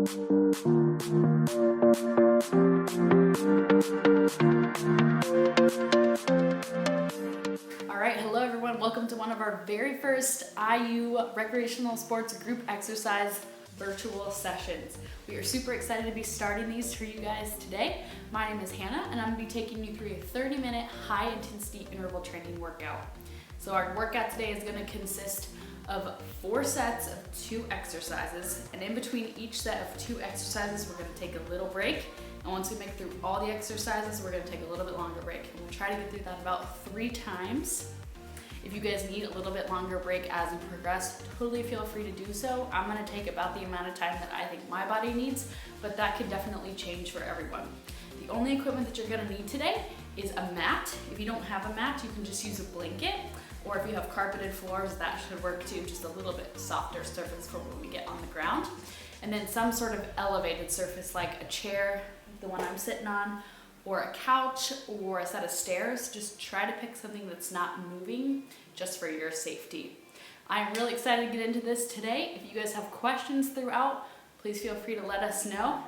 All right, hello everyone. Welcome to one of our very first IU recreational sports group exercise virtual sessions. We are super excited to be starting these for you guys today. My name is Hannah and I'm going to be taking you through a 30-minute high intensity interval training workout. So our workout today is going to consist of 4 sets of 2 exercises, and in between each set of 2 exercises we're going to take a little break, and once we make through all the exercises we're going to take a little bit longer break. We'll try to get through that about 3 times. If you guys need a little bit longer break as we progress, totally feel free to do so. I'm going to take about the amount of time that I think my body needs, but that can definitely change for everyone. The only equipment that you're going to need today is a mat. If you don't have a mat, you can just use a blanket. Or if you have carpeted floors, that should work too, just a little bit softer surface for when we get on the ground. And then some sort of elevated surface like a chair, the one I'm sitting on, or a couch, or a set of stairs. Just try to pick something that's not moving, just for your safety. I'm really excited to get into this today. If you guys have questions throughout, please feel free to let us know.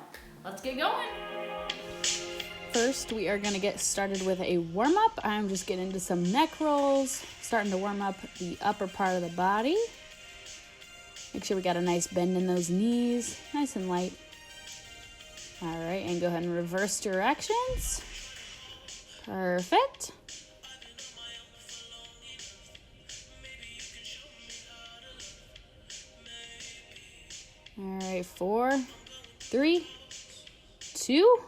Let's get going. First, we are gonna get started with a warm-up. I'm just getting into some neck rolls, starting to warm up the upper part of the body. Make sure we got a nice bend in those knees, nice and light. All right, and go ahead and reverse directions. Perfect. All right, 4, 3, 2,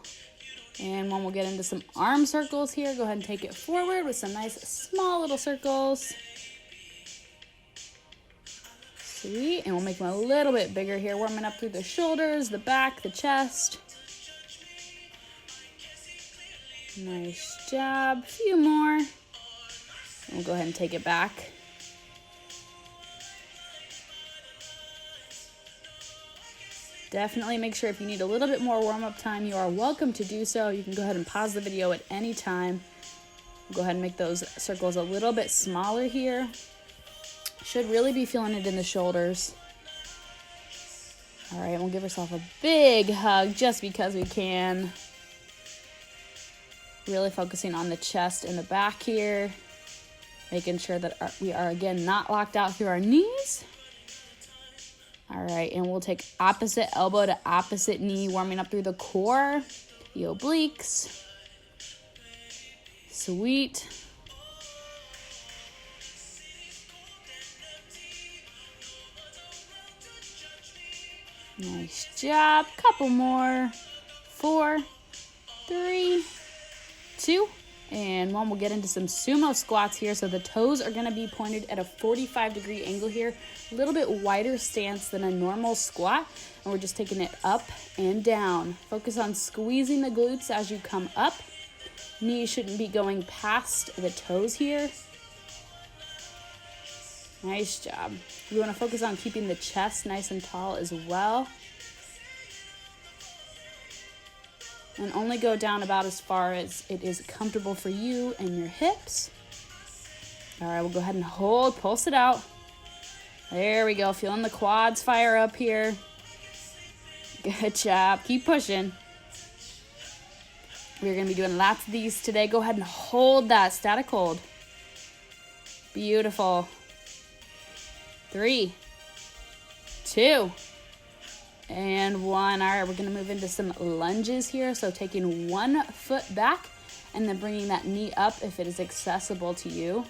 and 1. We'll get into some arm circles here. Go ahead and take it forward with some nice small little circles. Sweet, and we'll make them a little bit bigger here, warming up through the shoulders, the back, the chest. Nice job. A few more. We'll go ahead and take it back. Definitely make sure if you need a little bit more warm-up time, you are welcome to do so. You can go ahead and pause the video at any time. Go ahead and make those circles a little bit smaller here. Should really be feeling it in the shoulders. All right, we'll give ourselves a big hug just because we can. Really focusing on the chest and the back here. Making sure that we are, again, not locked out through our knees. All right, and we'll take opposite elbow to opposite knee, warming up through the core, the obliques. Sweet. Nice job. Couple more. 4, 3, 2, and 1. We'll get into some sumo squats here. So the toes are going to be pointed at a 45-degree angle here. A little bit wider stance than a normal squat. And we're just taking it up and down. Focus on squeezing the glutes as you come up. Knees shouldn't be going past the toes here. Nice job. We want to focus on keeping the chest nice and tall as well. And only go down about as far as it is comfortable for you and your hips. All right, we'll go ahead and hold, pulse it out. There we go, feeling the quads fire up here. Good job, keep pushing. We're gonna be doing lots of these today. Go ahead and hold that static hold. Beautiful. 3, 2, and 1. All right, we're gonna move into some lunges here. So taking 1 foot back and then bringing that knee up if it is accessible to you.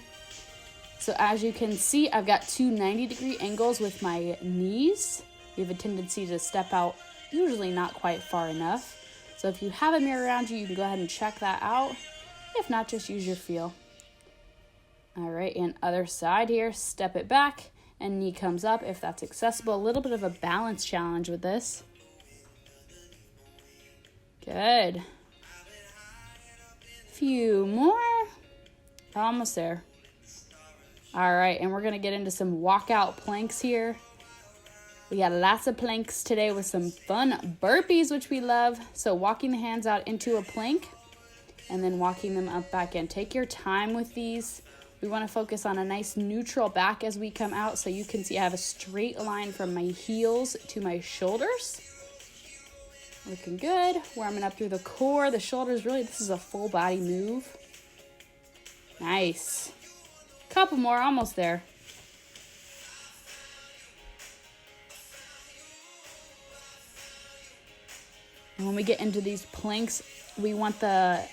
So as you can see, I've got 2 90-degree angles with my knees. You have a tendency to step out, usually not quite far enough. So if you have a mirror around you, you can go ahead and check that out. If not, just use your feel. All right, and other side here, step it back. And knee comes up if that's accessible. A little bit of a balance challenge with this. Good. Few more. Almost there. All right, and we're gonna get into some walkout planks here. We got lots of planks today with some fun burpees, which we love. So walking the hands out into a plank and then walking them up back in. Take your time with these. We want to focus on a nice neutral back as we come out. So you can see I have a straight line from my heels to my shoulders. Looking good. Warming up through the core, the shoulders. Really, this is a full body move. Nice. Couple more, almost there. And when we get into these planks, we want the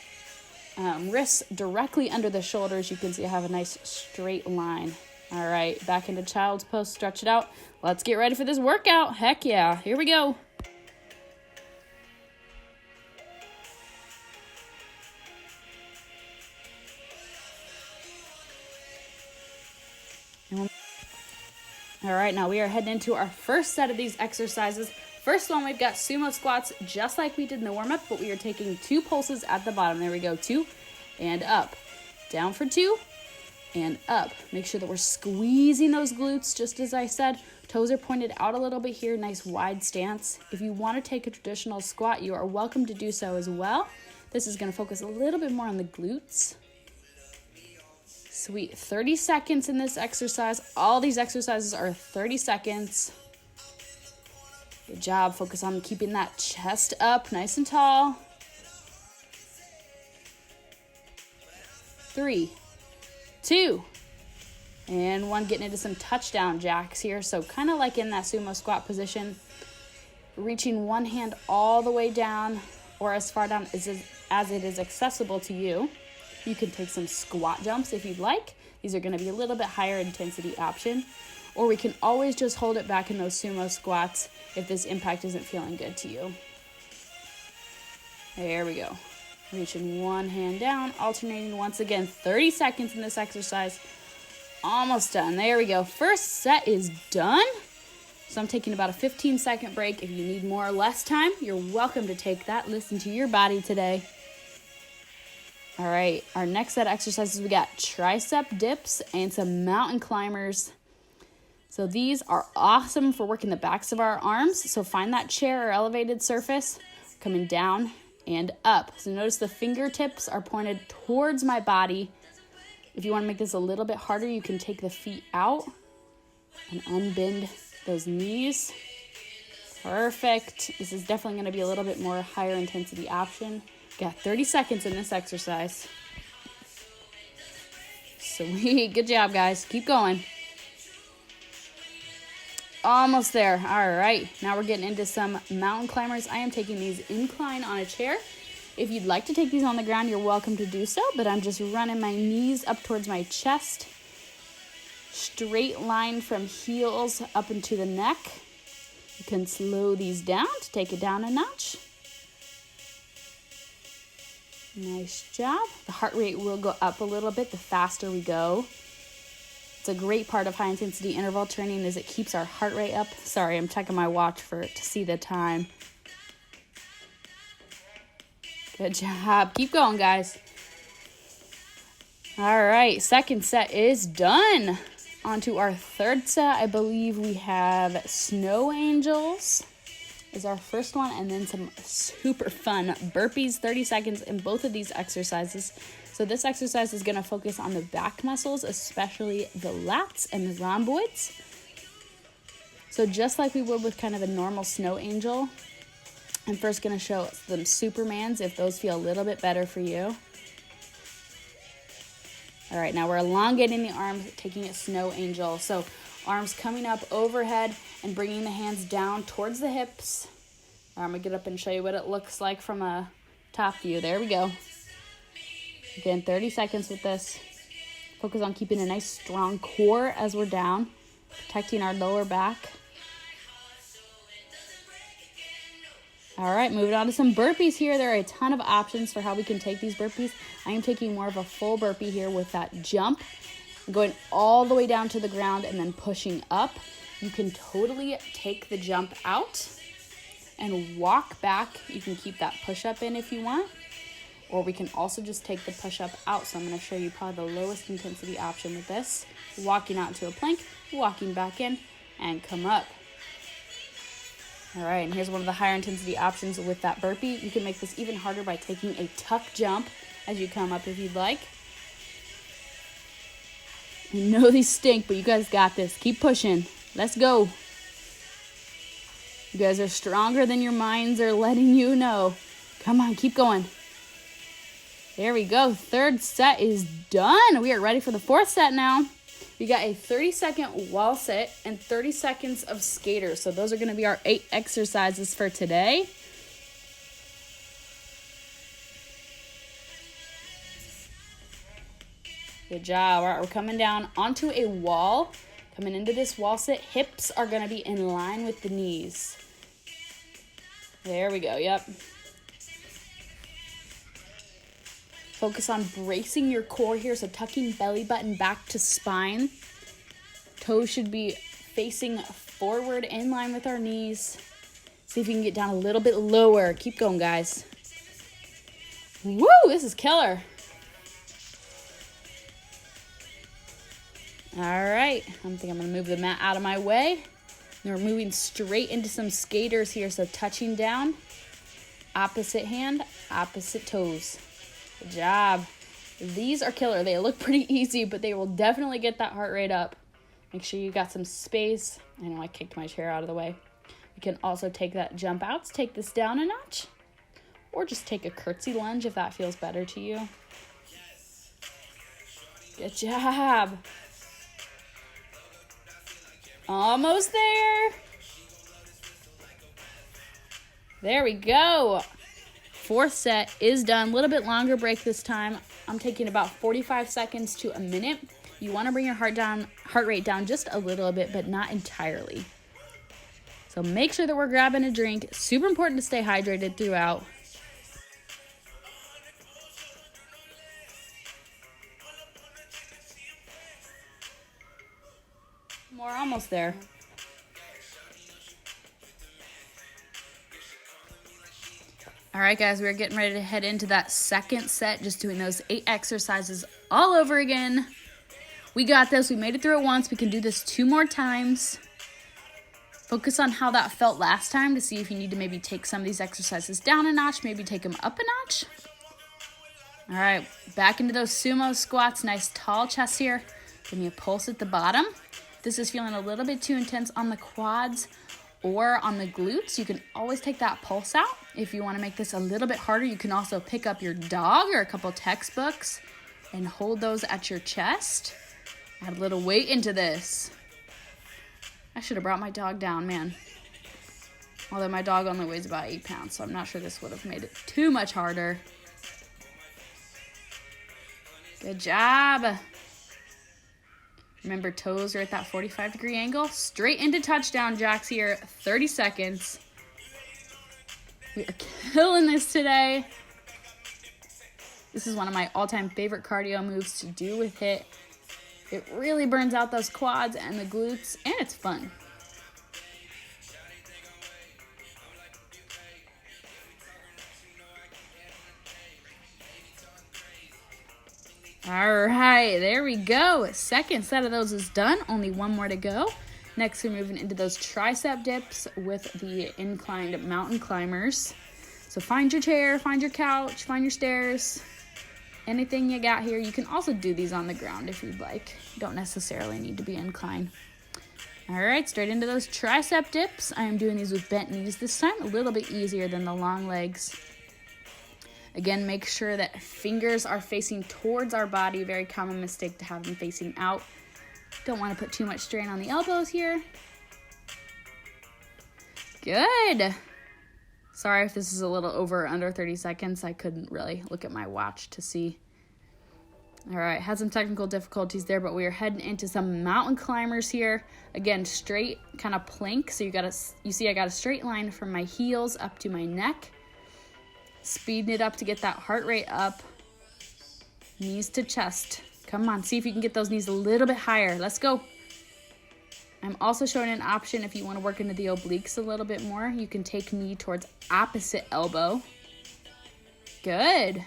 wrists directly under the shoulders. You can see I have a nice straight line. All right, back into child's pose, stretch it out. Let's get ready for this workout. Heck yeah, here we go. All right, now we are heading into our first set of these exercises. First one, we've got sumo squats, just like we did in the warm-up, but we are taking 2 pulses at the bottom. There we go, 2 and up. Down for 2 and up. Make sure that we're squeezing those glutes, just as I said. Toes are pointed out a little bit here, nice wide stance. If you want to take a traditional squat, you are welcome to do so as well. This is going to focus a little bit more on the glutes. Sweet, 30 seconds in this exercise. All these exercises are 30 seconds. Good job. Focus on keeping that chest up nice and tall. 3, 2, and 1. Getting into some touchdown jacks here. So kind of like in that sumo squat position, reaching one hand all the way down or as far down as it is accessible to you. You can take some squat jumps if you'd like. These are going to be a little bit higher intensity option. Or we can always just hold it back in those sumo squats if this impact isn't feeling good to you. There we go. Reaching one hand down, alternating once again. 30 seconds in this exercise. Almost done. There we go. First set is done. So I'm taking about a 15-second break. If you need more or less time, you're welcome to take that. Listen to your body today. All right, our next set of exercises, we got tricep dips and some mountain climbers. So these are awesome for working the backs of our arms. So find that chair or elevated surface, coming down and up. So notice the fingertips are pointed towards my body. If you want to make this a little bit harder, you can take the feet out and unbend those knees. Perfect. This is definitely going to be a little bit more higher intensity option. Got 30 seconds in this exercise. Sweet. Good job, guys. Keep going. Almost there. All right. Now we're getting into some mountain climbers. I am taking these incline on a chair. If you'd like to take these on the ground, you're welcome to do so, but I'm just running my knees up towards my chest. Straight line from heels up into the neck. You can slow these down to take it down a notch. Nice job. The heart rate will go up a little bit the faster we go. It's a great part of high intensity interval training is it keeps our heart rate up. Sorry, I'm checking my watch to see the time. Good job. Keep going, guys. All right, second set is done. On to our third set. I believe we have snow angels is our first one, and then some super fun burpees, 30 seconds in both of these exercises. So this exercise is going to focus on the back muscles, especially the lats and the rhomboids. So just like we would with kind of a normal snow angel, I'm first going to show them Supermans if those feel a little bit better for you. All right, now we're elongating the arms, taking it snow angel. So arms coming up overhead and bringing the hands down towards the hips. I'm going to get up and show you what it looks like from a top view. There we go. Again, 30 seconds with this. Focus on keeping a nice strong core as we're down, protecting our lower back. All right, moving on to some burpees here. There are a ton of options for how we can take these burpees. I am taking more of a full burpee here with that jump, going all the way down to the ground and then pushing up. You can totally take the jump out and walk back. You can keep that push-up in if you want, or we can also just take the push-up out. So I'm going to show you probably the lowest intensity option with this. Walking out to a plank, walking back in, and come up. All right, and here's one of the higher intensity options with that burpee. You can make this even harder by taking a tuck jump as you come up if you'd like. I know these stink, but you guys got this. Keep pushing. Let's go. You guys are stronger than your minds are letting you know. Come on, keep going. There we go. Third set is done. We are ready for the fourth set now. We got a 30-second wall sit and 30 seconds of skaters. So those are going to be our 8 exercises for today. Good job. All right, we're coming down onto a wall. Coming into this wall sit, hips are going to be in line with the knees. There we go. Yep. Focus on bracing your core here, so tucking belly button back to spine. Toes should be facing forward in line with our knees. See if you can get down a little bit lower. Keep going, guys. Woo, this is killer. All right, I think I'm gonna move the mat out of my way. And we're moving straight into some skaters here, so touching down, opposite hand, opposite toes. Good job. These are killer. They look pretty easy, but they will definitely get that heart rate up. Make sure you got some space. I know I kicked my chair out of the way. You can also take that jump outs, take this down a notch, or just take a curtsy lunge if that feels better to you. Good job. Almost there. There we go. Fourth set is done. A little bit longer break this time. I'm taking about 45 seconds to a minute. You want to bring your heart rate down just a little bit, but not entirely. So make sure that we're grabbing a drink. Super important to stay hydrated throughout. We're almost there. All right, guys, we're getting ready to head into that second set, just doing those 8 exercises all over again. We got this. We made it through it once. We can do this 2 more times. Focus on how that felt last time to see if you need to maybe take some of these exercises down a notch, maybe take them up a notch. All right, back into those sumo squats. Nice tall chest here. Give me a pulse at the bottom. If this is feeling a little bit too intense on the quads or on the glutes, you can always take that pulse out. If you want to make this a little bit harder, you can also pick up your dog or a couple textbooks and hold those at your chest. Add a little weight into this. I should have brought my dog down, man. Although my dog only weighs about 8 pounds, so I'm not sure this would have made it too much harder. Good job. Remember, toes are at that 45-degree angle. Straight into touchdown jacks here. 30 seconds. We are killing this today. This is one of my all-time favorite cardio moves to do with Hiit. It really burns out those quads and the glutes, and it's fun. All right, there we go. Second set of those is done. Only 1 more to go. Next, we're moving into those tricep dips with the inclined mountain climbers. So find your chair, find your couch, find your stairs, anything you got here. You can also do these on the ground if you'd like. You don't necessarily need to be inclined. All right, straight into those tricep dips. I am doing these with bent knees this time, a little bit easier than the long legs. Again, make sure that fingers are facing towards our body. Very common mistake to have them facing out. Don't want to put too much strain on the elbows here. Good. Sorry if this is a little over or under 30 seconds. I couldn't really look at my watch to see. All right, had some technical difficulties there, but we are heading into some mountain climbers here. Again, straight kind of plank. So you see I got a straight line from my heels up to my neck. Speeding it up to get that heart rate up. Knees to chest. Come on, see if you can get those knees a little bit higher. Let's go. I'm also showing an option if you want to work into the obliques a little bit more. You can take knee towards opposite elbow. Good.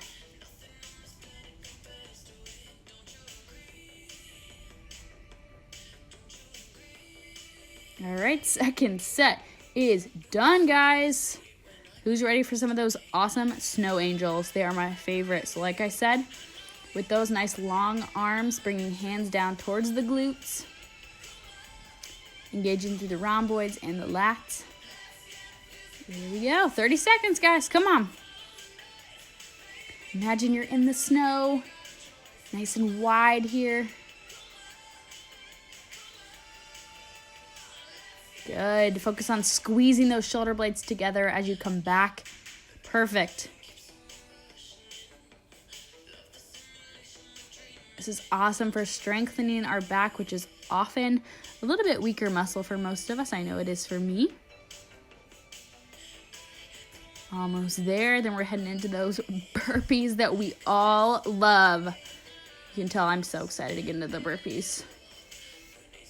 All right, second set is done, guys. Who's ready for some of those awesome snow angels? They are my favorite. So like I said, with those nice long arms, bringing hands down towards the glutes, engaging through the rhomboids and the lats. Here we go. 30 seconds, guys. Come on. Imagine you're in the snow. Nice and wide here. Good. Focus on squeezing those shoulder blades together as you come back. Perfect. This is awesome for strengthening our back, which is often a little bit weaker muscle for most of us. I know it is for me. Almost there. Then we're heading into those burpees that we all love. You can tell I'm so excited to get into the burpees.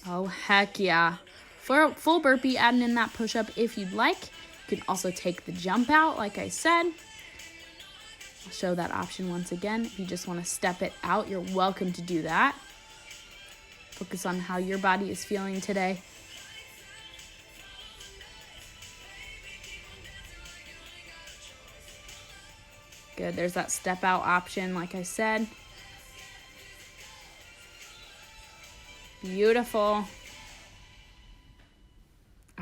Oh, heck yeah. For a full burpee, adding in that push-up if you'd like. You can also take the jump out, like I said. I'll show that option once again. If you just want to step it out, you're welcome to do that. Focus on how your body is feeling today. Good, there's that step out option, like I said. Beautiful.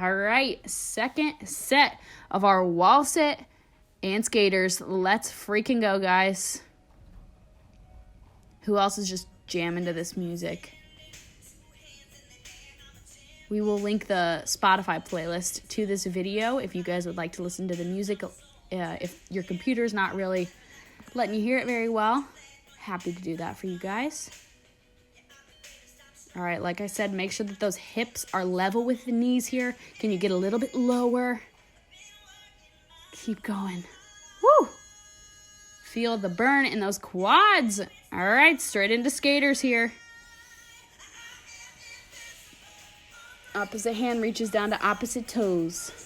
All right, second set of our wall sit and skaters. Let's freaking go, guys. Who else is just jamming to this music? We will link the Spotify playlist to this video if you guys would like to listen to the music. If your computer's not really letting you hear it very well, happy to do that for you guys. All right, like I said, make sure that those hips are level with the knees here. Can you get a little bit lower? Keep going. Woo! Feel the burn in those quads. All right, straight into skaters here. Opposite hand reaches down to opposite toes.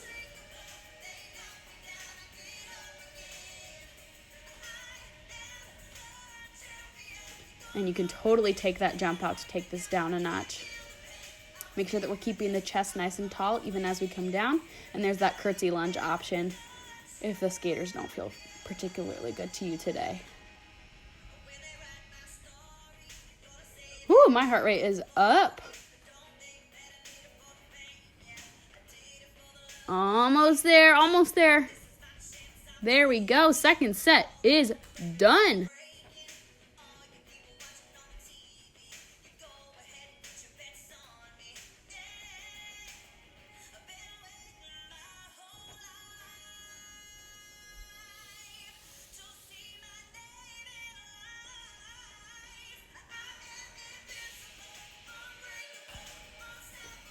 And you can totally take that jump out to take this down a notch. Make sure that we're keeping the chest nice and tall even as we come down. And there's that curtsy lunge option if the skaters don't feel particularly good to you today. Woo, my heart rate is up. Almost there, almost there. There we go. Second set is done.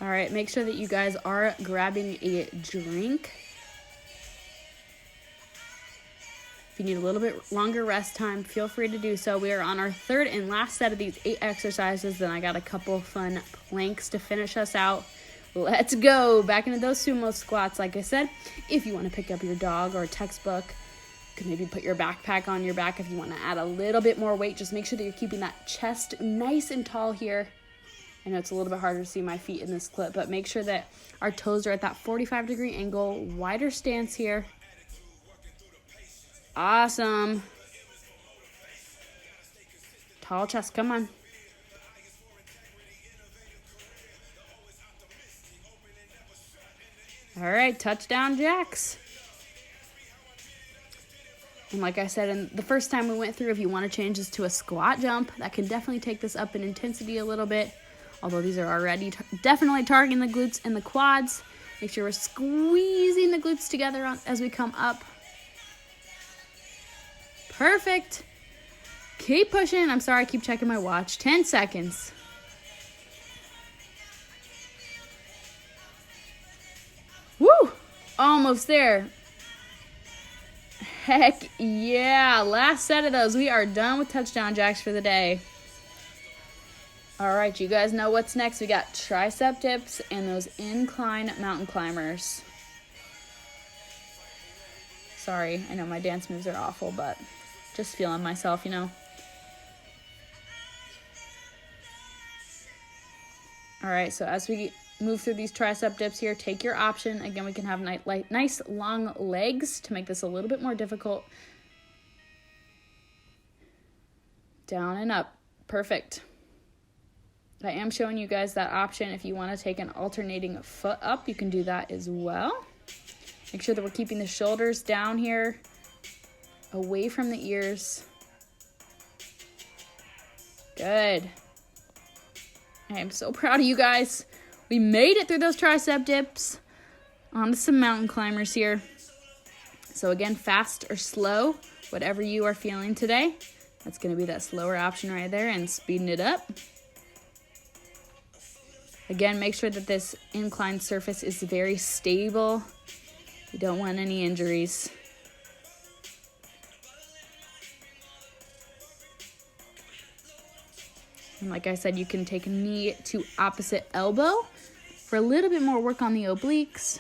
All right, make sure that you guys are grabbing a drink. If you need a little bit longer rest time, feel free to do so. We are on our third and last set of these 8 exercises. Then I got a couple fun planks to finish us out. Let's go back into those sumo squats. Like I said, if you want to pick up your dog or a textbook, you can maybe put your backpack on your back. If you want to add a little bit more weight, just make sure that you're keeping that chest nice and tall here. I know it's a little bit harder to see my feet in this clip, but make sure that our toes are at that 45-degree angle, wider stance here. Awesome. Tall chest, come on. All right, touchdown jacks. And like I said, in the first time we went through, if you want to change this to a squat jump, that can definitely take this up in intensity a little bit. Although these are already definitely targeting the glutes and the quads. Make sure we're squeezing the glutes together as we come up. Perfect. Keep pushing. I'm sorry, I keep checking my watch. 10 seconds. Woo! Almost there. Heck yeah. Last set of those. We are done with touchdown jacks for the day. All right, you guys know what's next. We got tricep dips and those incline mountain climbers. Sorry, I know my dance moves are awful, but just feeling myself, you know. All right, so as we move through these tricep dips here, take your option. Again, we can have nice long legs to make this a little bit more difficult. Down and up. Perfect. I am showing you guys that option. If you want to take an alternating foot up, you can do that as well. Make sure that we're keeping the shoulders down here, away from the ears. Good. I am so proud of you guys. We made it through those tricep dips. On to some mountain climbers here. So again, fast or slow, whatever you are feeling today. That's going to be that slower option right there, and speeding it up. Again, make sure that this inclined surface is very stable. You don't want any injuries. And like I said, you can take knee to opposite elbow for a little bit more work on the obliques.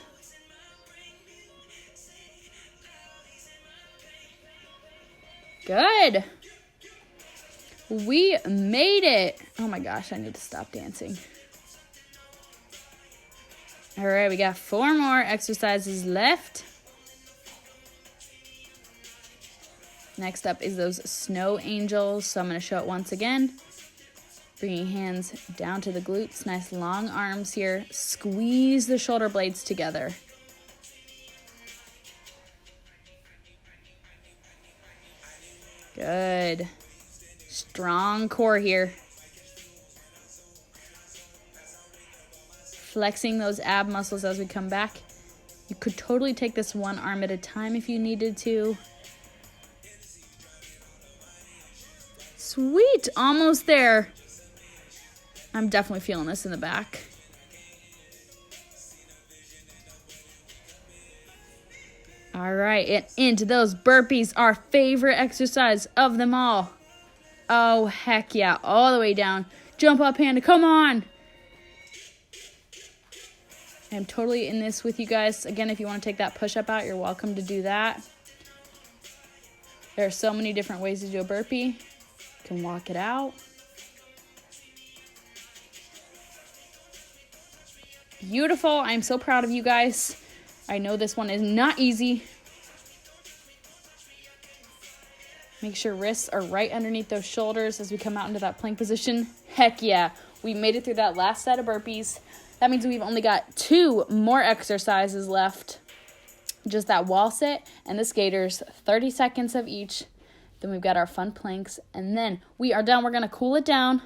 Good. We made it. Oh my gosh, I need to stop dancing. All right, we got 4 more exercises left. Next up is those snow angels. So I'm going to show it once again. Bringing hands down to the glutes. Nice long arms here. Squeeze the shoulder blades together. Good. Strong core here. Flexing those ab muscles as we come back. You could totally take this one arm at a time if you needed to. Sweet, almost there. I'm definitely feeling this in the back. All right, and into those burpees, our favorite exercise of them all. Oh, heck yeah, all the way down. Jump up, Hannah, come on. I'm totally in this with you guys. Again, if you want to take that push-up out, you're welcome to do that. There are so many different ways to do a burpee. You can walk it out. Beautiful. I'm so proud of you guys. I know this one is not easy. Make sure wrists are right underneath those shoulders as we come out into that plank position. Heck yeah. We made it through that last set of burpees. That means we've only got 2 more exercises left. Just that wall sit and the skaters, 30 seconds of each. Then we've got our fun planks, and then we are done. We're going to cool it down.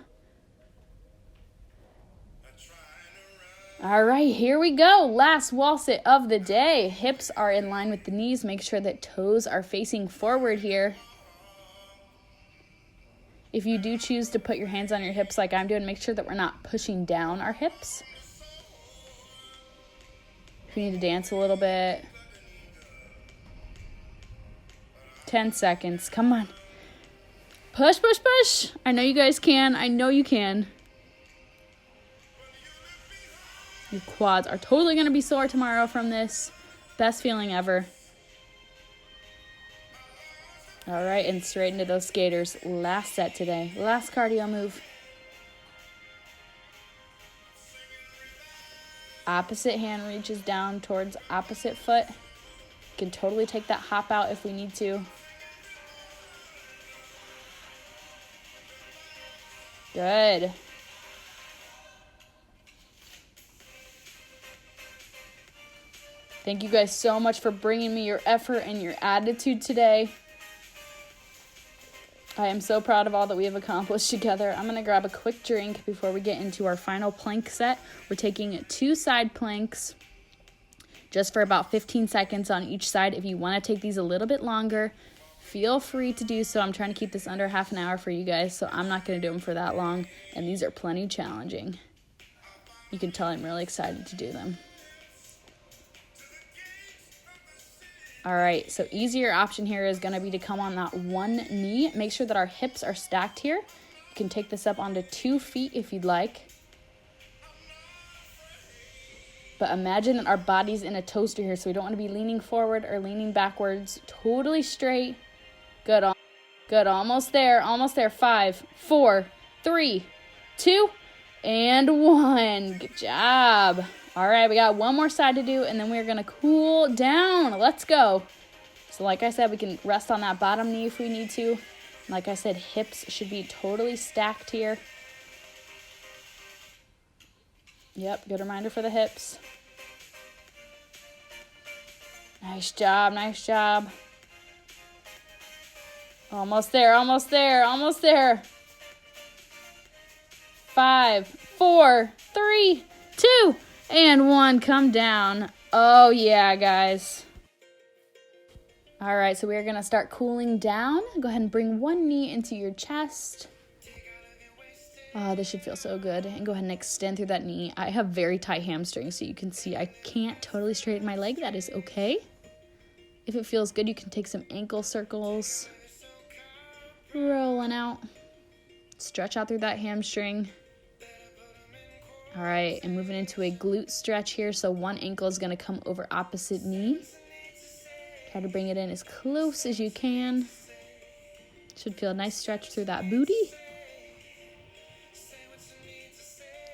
All right, here we go. Last wall sit of the day. Hips are in line with the knees. Make sure that toes are facing forward here. If you do choose to put your hands on your hips like I'm doing, make sure that we're not pushing down our hips. If you need to dance a little bit. 10 seconds. Come on. Push, push, push. I know you guys can. I know you can. Your quads are totally going to be sore tomorrow from this. Best feeling ever. All right, and straight into those skaters. Last set today. Last cardio move. Opposite hand reaches down towards opposite foot. You can totally take that hop out if we need to. Good. Thank you guys so much for bringing me your effort and your attitude today. I am so proud of all that we have accomplished together. I'm going to grab a quick drink before we get into our final plank set. We're taking 2 side planks just for about 15 seconds on each side. If you want to take these a little bit longer, feel free to do so. I'm trying to keep this under half an hour for you guys, so I'm not going to do them for that long. And these are plenty challenging. You can tell I'm really excited to do them. All right, so easier option here is going to be to come on that one knee. Make sure that our hips are stacked here. You can take this up onto 2 feet if you'd like. But imagine that our body's in a toaster here, so we don't want to be leaning forward or leaning backwards. Totally straight. Good. Good. Almost there. Almost there. 5, 4, 3, 2, and 1. Good job. All right, we got one more side to do, and then we're going to cool down. Let's go. So like I said, we can rest on that bottom knee if we need to. Like I said, hips should be totally stacked here. Yep, good reminder for the hips. Nice job, nice job. Almost there, almost there, almost there. 5, 4, 3, 2, and 1. Come down. Oh, yeah, guys. All right, so we're going to start cooling down. Go ahead and bring one knee into your chest. Oh, this should feel so good. And go ahead and extend through that knee. I have very tight hamstrings, so you can see I can't totally straighten my leg. That is okay. If it feels good, you can take some ankle circles. Rolling out. Stretch out through that hamstring. All right, and moving into a glute stretch here. So one ankle is going to come over opposite knee. Try to bring it in as close as you can. Should feel a nice stretch through that booty.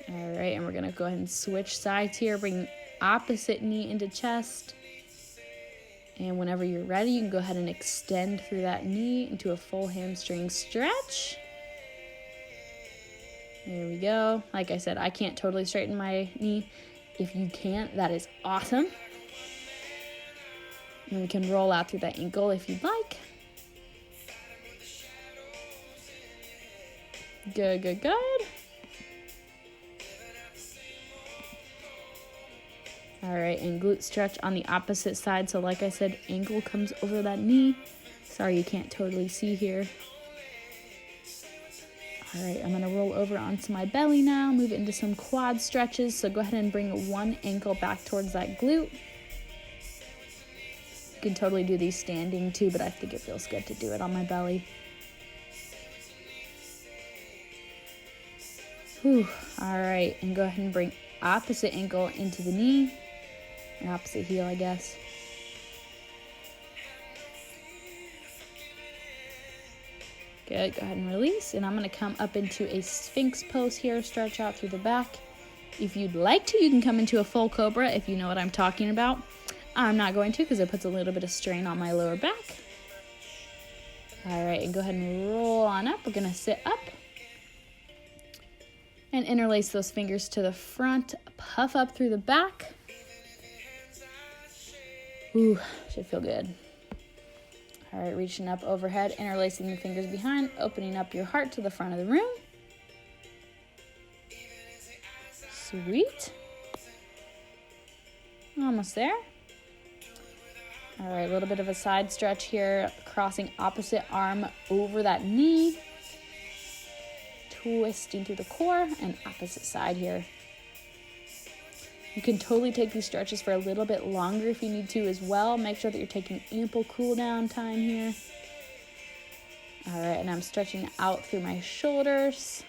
All right, and we're going to go ahead and switch sides here. Bring opposite knee into chest. And whenever you're ready, you can go ahead and extend through that knee into a full hamstring stretch. There we go. Like I said, I can't totally straighten my knee. If you can't, that is awesome. And we can roll out through that ankle if you'd like. Good, good, good. All right, and glute stretch on the opposite side. So like I said, ankle comes over that knee. Sorry, you can't totally see here. All right, I'm gonna roll over onto my belly now, move into some quad stretches. So go ahead and bring one ankle back towards that glute. You can totally do these standing too, but I think it feels good to do it on my belly. Whew. All right, and go ahead and bring opposite ankle into the knee. Or opposite heel, I guess. Good, go ahead and release. And I'm gonna come up into a Sphinx pose here, stretch out through the back. If you'd like to, you can come into a full cobra if you know what I'm talking about. I'm not going to because it puts a little bit of strain on my lower back. All right, and go ahead and roll on up. We're gonna sit up. And interlace those fingers to the front, puff up through the back. Ooh, should feel good. All right, reaching up overhead, interlacing the fingers behind, opening up your heart to the front of the room. Sweet. Almost there. All right, a little bit of a side stretch here, crossing opposite arm over that knee. Twisting through the core and opposite side here. You can totally take these stretches for a little bit longer if you need to as well. Make sure that you're taking ample cool down time here. All right, and I'm stretching out through my shoulders.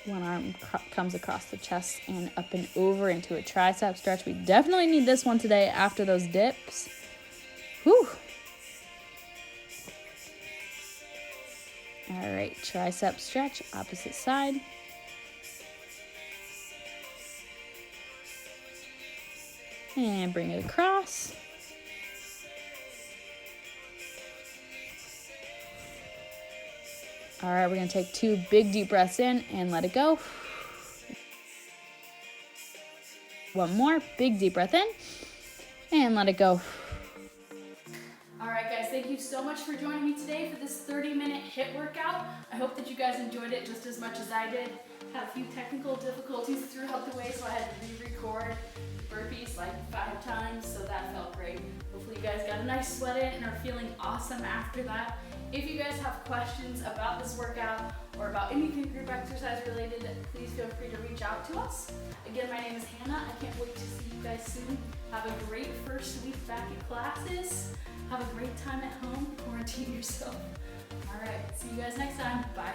One arm comes across the chest and up and over into a tricep stretch. We definitely need this one today after those dips. Whew. All right, tricep stretch, opposite side. And bring it across. All right, we're gonna take 2 big deep breaths in and let it go. One more, big deep breath in and let it go. All right, guys, thank you so much for joining me today for this 30-minute HIIT workout. I hope that you guys enjoyed it just as much as I did. Had a few technical difficulties throughout the way, so I had to re-record burpees like 5 times, so that felt great. Hopefully you guys got a nice sweat in and are feeling awesome after that. If you guys have questions about this workout or about anything group exercise related, please feel free to reach out to us. Again, my name is Hannah. I can't wait to see you guys soon. Have a great first week back in classes. Have a great time at home. Quarantine yourself. All right, see you guys next time. Bye.